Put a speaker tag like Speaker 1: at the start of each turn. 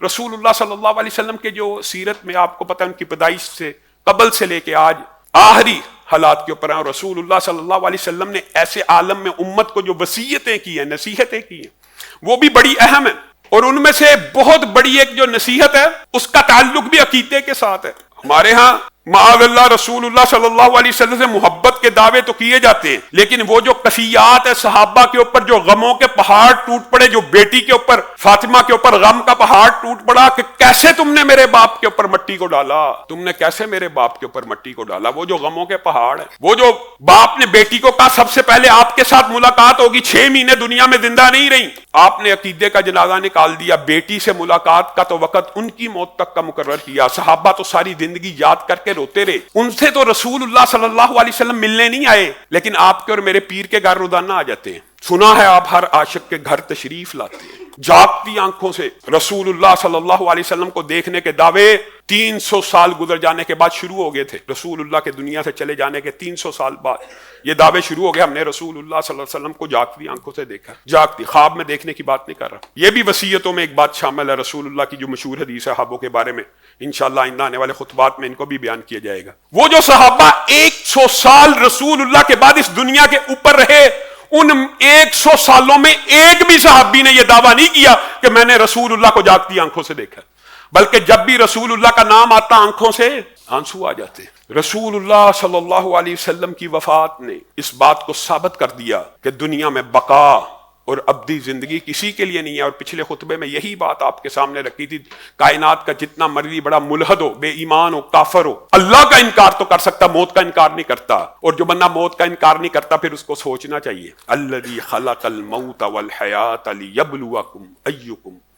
Speaker 1: رسول اللہ صلی اللہ علیہ وسلم کے جو سیرت میں آپ کو پتہ ان کی پیدائش سے قبل سے لے کے آج آخری حالات کے اوپر ہیں، اور رسول اللہ صلی اللہ علیہ وسلم نے ایسے عالم میں امت کو جو وصیتیں کی ہیں، نصیحتیں کی ہیں، وہ بھی بڑی اہم ہیں، اور ان میں سے بہت بڑی ایک جو نصیحت ہے اس کا تعلق بھی عقیدے کے ساتھ ہے۔ ہمارے ہاں معاذ اللہ رسول اللہ صلی اللہ علیہ وسلم سے محبت کے دعوے تو کیے جاتے ہیں، لیکن وہ جو کفیات ہے صحابہ کے اوپر، جو غموں کے پہاڑ ٹوٹ پڑے، جو بیٹی کے اوپر فاطمہ کے اوپر غم کا پہاڑ ٹوٹ پڑا کہ کیسے تم نے میرے باپ کے اوپر مٹی کو ڈالا، تم نے کیسے میرے باپ کے اوپر مٹی کو ڈالا، وہ جو غموں کے پہاڑ ہے، وہ جو باپ نے بیٹی کو کہا سب سے پہلے آپ کے ساتھ ملاقات ہوگی، 6 مہینے دنیا میں زندہ نہیں رہی، آپ نے عقیدے کا جنازہ نکال دیا، بیٹی سے ملاقات کا تو وقت ان کی موت تک کا مقرر کیا، صحابہ تو ساری زندگی یاد کر کے روتے رہے، ان سے تو رسول اللہ صلی اللہ علیہ وسلم ملنے نہیں آئے، لیکن آپ کے اور میرے پیر کے گھر روزانہ آ جاتے ہیں۔ سنا ہے آپ ہر عاشق کے گھر تشریف لاتے ہیں، جاگتی آنکھوں سے رسول اللہ صلی اللہ علیہ وسلم کو دیکھنے کے دعوے 300 سال گزر جانے کے بعد شروع ہو گئے تھے، رسول اللہ کے دنیا سے چلے جانے کے 300 سال بعد یہ دعوے شروع ہو گئے، ہم نے رسول اللہ صلی اللہ علیہ وسلم کو جاگتی آنکھوں سے دیکھا، جاگتی، خواب میں دیکھنے کی بات نہیں کر رہا۔ یہ بھی وصیتوں میں ایک بات شامل ہے رسول اللہ کی جو مشہور حدیث ہے صحابوں کے بارے میں، انشاءاللہ آئندہ آنے والے خطبات میں ان کو بھی بیان کیا جائے گا۔ وہ جو صحابہ 100 سال رسول اللہ کے بعد اس دنیا کے اوپر رہے، ان 100 سالوں میں ایک بھی صحابی نے یہ دعویٰ نہیں کیا کہ میں نے رسول اللہ کو جاگتی آنکھوں سے دیکھا، بلکہ جب بھی رسول اللہ کا نام آتا آنکھوں سے آنسو آ جاتے۔ رسول اللہ صلی اللہ علیہ وسلم کی وفات نے اس بات کو ثابت کر دیا کہ دنیا میں بقا اور ابدی زندگی کسی کے لیے نہیں ہے، اور پچھلے خطبے میں یہی بات آپ کے سامنے رکھی تھی، کائنات کا جتنا مرضی بڑا ملحد ہو، بے ایمان ہو، کافر ہو، اللہ کا انکار تو کر سکتا، موت کا انکار نہیں کرتا، اور جو بندہ موت کا انکار نہیں کرتا پھر اس کو سوچنا چاہیے الذی خلق الموت والحیات لیبلوکم ایکم